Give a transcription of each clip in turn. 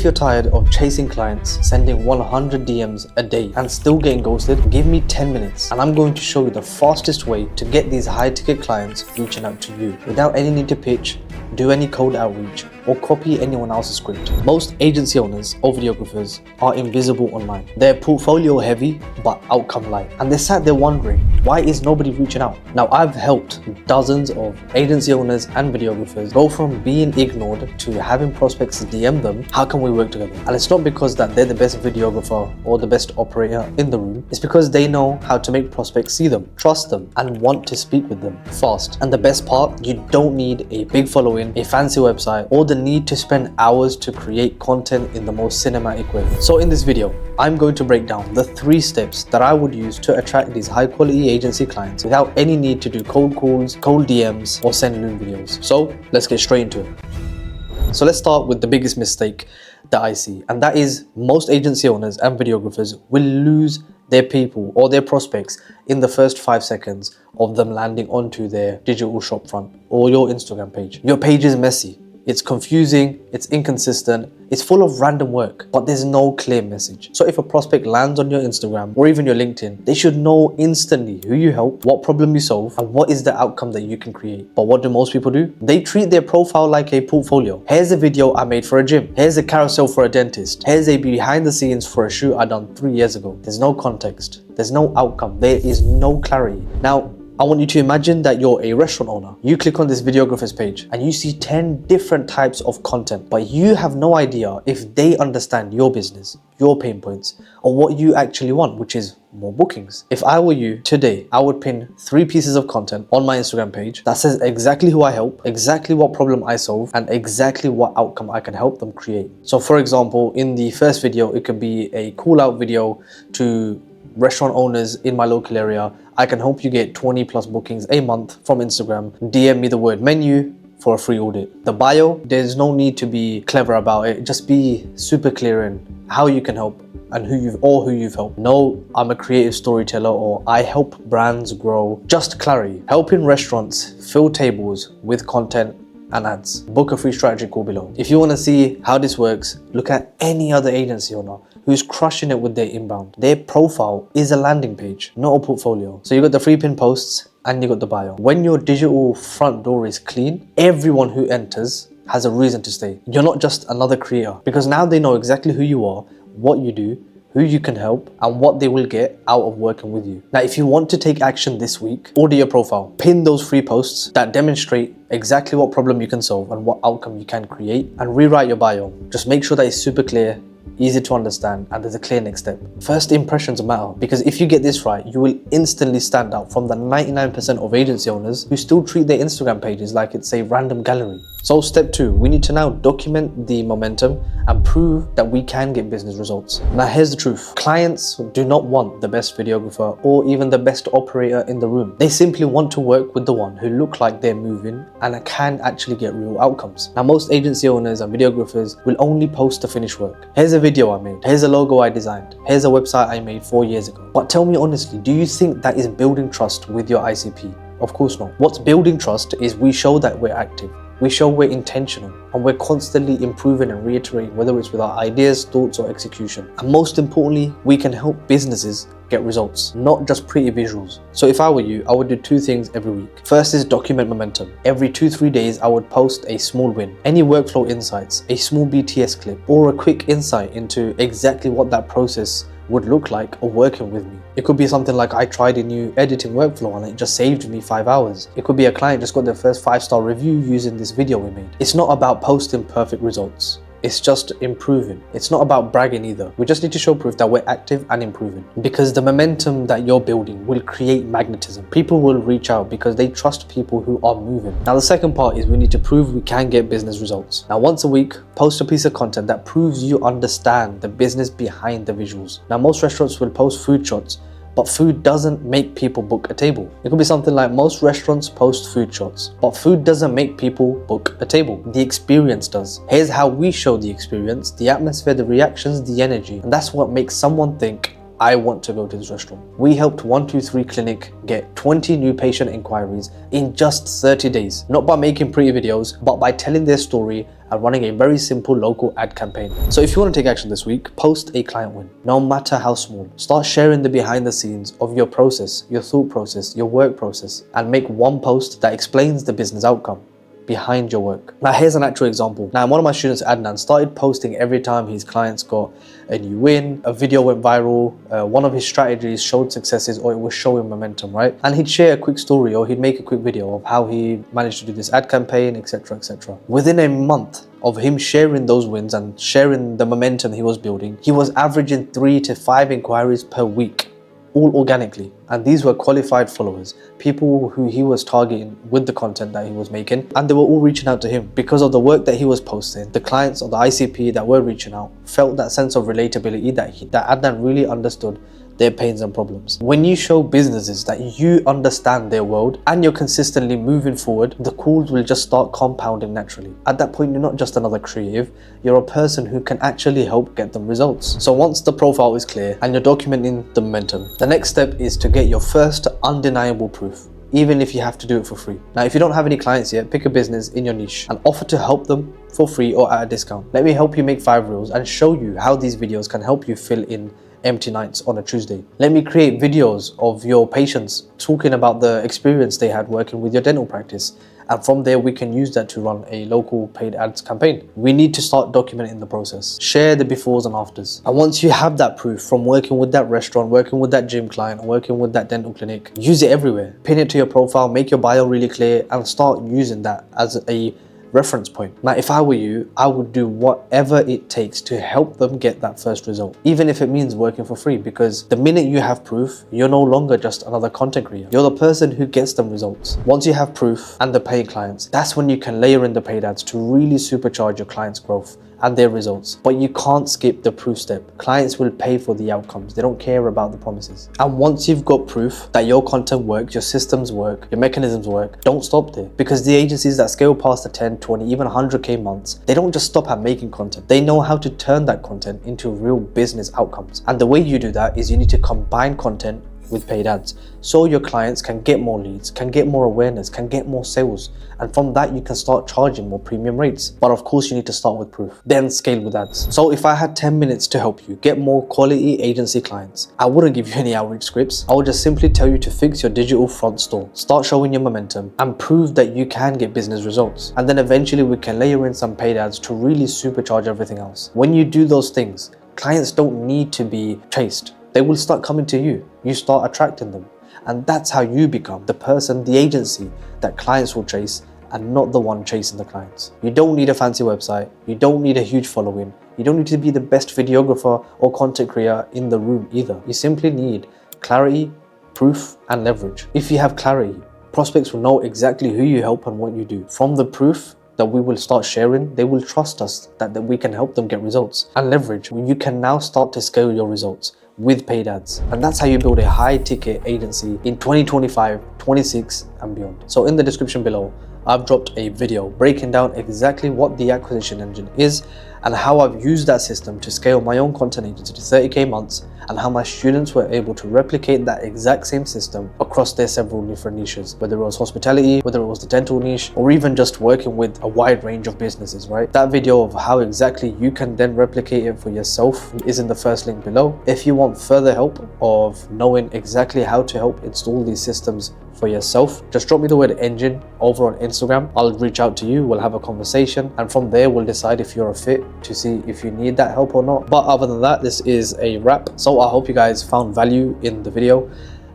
If you're tired of chasing clients, sending 100 DMs a day and still getting ghosted, give me 10 minutes and I'm going to show you the fastest way to get these high ticket clients reaching out to you without any need to pitch, do any cold outreach, or copy anyone else's script. Most agency owners or videographers are invisible online. They're portfolio heavy but outcome light, and they're sat there wondering, why is nobody reaching out? Now, I've helped dozens of agency owners and videographers go from being ignored to having prospects DM them, how can we work together? And it's not because that they're the best videographer or the best operator in the room, it's because they know how to make prospects see them, trust them, and want to speak with them fast. And the best part, you don't need a big following, a fancy website, or the need to spend hours to create content in the most cinematic way. So in this video, I'm going to break down the 3 steps that I would use to attract these high quality agency clients without any need to do cold calls, cold DMs, or send loom videos. So let's get straight into it. So let's start with the biggest mistake that I see, and that is most agency owners and videographers will lose their people or their prospects in the first 5 seconds of them landing onto their digital shopfront or your Instagram page. Your page is messy, it's confusing, it's inconsistent, it's full of random work, but there's no clear message. So if a prospect lands on your Instagram or even your LinkedIn, they should know instantly who you help, what problem you solve, and what is the outcome that you can create. But what do most people do? They treat their profile like a portfolio. Here's a video I made for a gym. Here's a carousel for a dentist. Here's a behind the scenes for a shoot I done 3 years ago. There's no context. There's no outcome. There is no clarity. Now, I want you to imagine that you're a restaurant owner. You click on this videographer's page and you see 10 different types of content, but you have no idea if they understand your business, your pain points, or what you actually want, which is more bookings. If I were you today, I would pin 3 pieces of content on my Instagram page that says exactly who I help, exactly what problem I solve, and exactly what outcome I can help them create. So for example, in the first video, it could be a call out video to restaurant owners in my local area. I can help you get 20 plus bookings a month from Instagram. DM me the word menu for a free audit. The bio, there's no need to be clever about it. Just be super clear in how you can help and who you've helped. No, I'm a creative storyteller or I help brands grow. Just clarity. Helping restaurants fill tables with content and ads. Book a free strategy call below. If you want to see how this works, look at any other agency owner who's crushing it with their inbound. Their profile is a landing page, not a portfolio. So you got the free pin posts and you got the bio. When your digital front door is clean, everyone who enters has a reason to stay. You're not just another creator, because now they know exactly who you are, what you do, who you can help, and what they will get out of working with you. Now, if you want to take action this week, order your profile. Pin those free posts that demonstrate exactly what problem you can solve and what outcome you can create, and rewrite your bio. Just make sure that it's super clear, easy to understand, and there's a clear next step. First impressions matter, because if you get this right, you will instantly stand out from the 99% of agency owners who still treat their Instagram pages like it's a random gallery. So step 2, we need to now document the momentum and prove that we can get business results. Now here's the truth. Clients do not want the best videographer or even the best operator in the room. They simply want to work with the one who look like they're moving and can actually get real outcomes. Now most agency owners and videographers will only post the finished work. Here's a video I made. Here's a logo I designed. Here's a website I made 4 years ago. But tell me honestly, do you think that is building trust with your ICP? Of course not. What's building trust is we show that we're active. We show we're intentional and we're constantly improving and reiterating, whether it's with our ideas, thoughts, or execution. And most importantly, we can help businesses get results, not just pretty visuals. So if I were you, I would do 2 things every week. First is document momentum. Every 2-3 days, I would post a small win, any workflow insights, a small BTS clip, or a quick insight into exactly what that process would look like or working with me. It could be something like I tried a new editing workflow and it just saved me 5 hours. It could be a client just got their first 5-star review using this video we made. It's not about posting perfect results. It's just improving. It's not about bragging either. We just need to show proof that we're active and improving, because the momentum that you're building will create magnetism. People will reach out because they trust people who are moving. Now the second part is we need to prove we can get business results. Now once a week, post a piece of content that proves you understand the business behind the visuals. Now most restaurants will post food shots, but food doesn't make people book a table. It could be something like most restaurants post food shots, but food doesn't make people book a table. The experience does. Here's how we show the experience, the atmosphere, the reactions, the energy. And that's what makes someone think, I want to go to this restaurant. We helped 123 Clinic get 20 new patient inquiries in just 30 days, not by making pretty videos, but by telling their story and running a very simple local ad campaign. So if you want to take action this week, post a client win, no matter how small. Start sharing the behind the scenes of your process, your thought process, your work process, and make one post that explains the business outcome behind your work. Now here's an actual example. Now one of my students, Adnan, started posting every time his clients got a new win, a video went viral, one of his strategies showed successes, or it was showing momentum, right? And he'd share a quick story, or he'd make a quick video of how he managed to do this ad campaign, etc, etc. Within a month of him sharing those wins and sharing the momentum he was building, he was averaging 3 to 5 inquiries per week, all organically. And these were qualified followers, people who he was targeting with the content that he was making, and they were all reaching out to him because of the work that he was posting. The clients or the ICP that were reaching out felt that sense of relatability that Adnan really understood their pains and problems. When you show businesses that you understand their world and you're consistently moving forward, the calls will just start compounding naturally. At that point, you're not just another creative, you're a person who can actually help get them results. So once the profile is clear and you're documenting the momentum, the next step is to get your first undeniable proof, even if you have to do it for free. Now, if you don't have any clients yet, pick a business in your niche and offer to help them for free or at a discount. Let me help you make 5 reels and show you how these videos can help you fill in empty nights on a Tuesday. Let me create videos of your patients talking about the experience they had working with your dental practice. And from there, we can use that to run a local paid ads campaign. We need to start documenting the process. Share the befores and afters. And once you have that proof from working with that restaurant, working with that gym client, working with that dental clinic, use it everywhere. Pin it to your profile, make your bio really clear, and start using that as a reference point. Now, if I were you, I would do whatever it takes to help them get that first result, even if it means working for free, because the minute you have proof, you're no longer just another content creator. You're the person who gets them results. Once you have proof and the paying clients, that's when you can layer in the paid ads to really supercharge your clients' growth and their results. But you can't skip the proof step. Clients will pay for the outcomes. They don't care about the promises. And once you've got proof that your content works, your systems work, your mechanisms work, don't stop there. Because the agencies that scale past the 10, 20, even 100K months, they don't just stop at making content. They know how to turn that content into real business outcomes. And the way you do that is you need to combine content with paid ads, so your clients can get more leads, can get more awareness, can get more sales, and from that you can start charging more premium rates. But of course you need to start with proof, then scale with ads. So if I had 10 minutes to help you get more quality agency clients, I wouldn't give you any outreach scripts. I would just simply tell you to fix your digital front store, start showing your momentum, and prove that you can get business results. And then eventually we can layer in some paid ads to really supercharge everything else. When you do those things, clients don't need to be chased. They will start coming to you. You start attracting them. And that's how you become the person, the agency that clients will chase, and not the one chasing the clients. You don't need a fancy website. You don't need a huge following. You don't need to be the best videographer or content creator in the room either. You simply need clarity, proof, and leverage. If you have clarity, prospects will know exactly who you help and what you do. From the proof that we will start sharing, they will trust us that we can help them get results. And leverage, you can now start to scale your results with paid ads. And that's how you build a high ticket agency in 2025, 26 and beyond. So in the description below, I've dropped a video breaking down exactly what the acquisition engine is and how I've used that system to scale my own content agency to 30K months, and how my students were able to replicate that exact same system across their several different niches, whether it was hospitality, whether it was the dental niche, or even just working with a wide range of businesses, right? That video of how exactly you can then replicate it for yourself is in the first link below. If you want further help of knowing exactly how to help install these systems for yourself, just drop me the word engine over on Instagram. I'll reach out to you, we'll have a conversation, and from there we'll decide if you're a fit to see if you need that help or not. But other than that, this is a wrap. So I hope you guys found value in the video,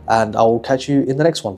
and I will catch you in the next one.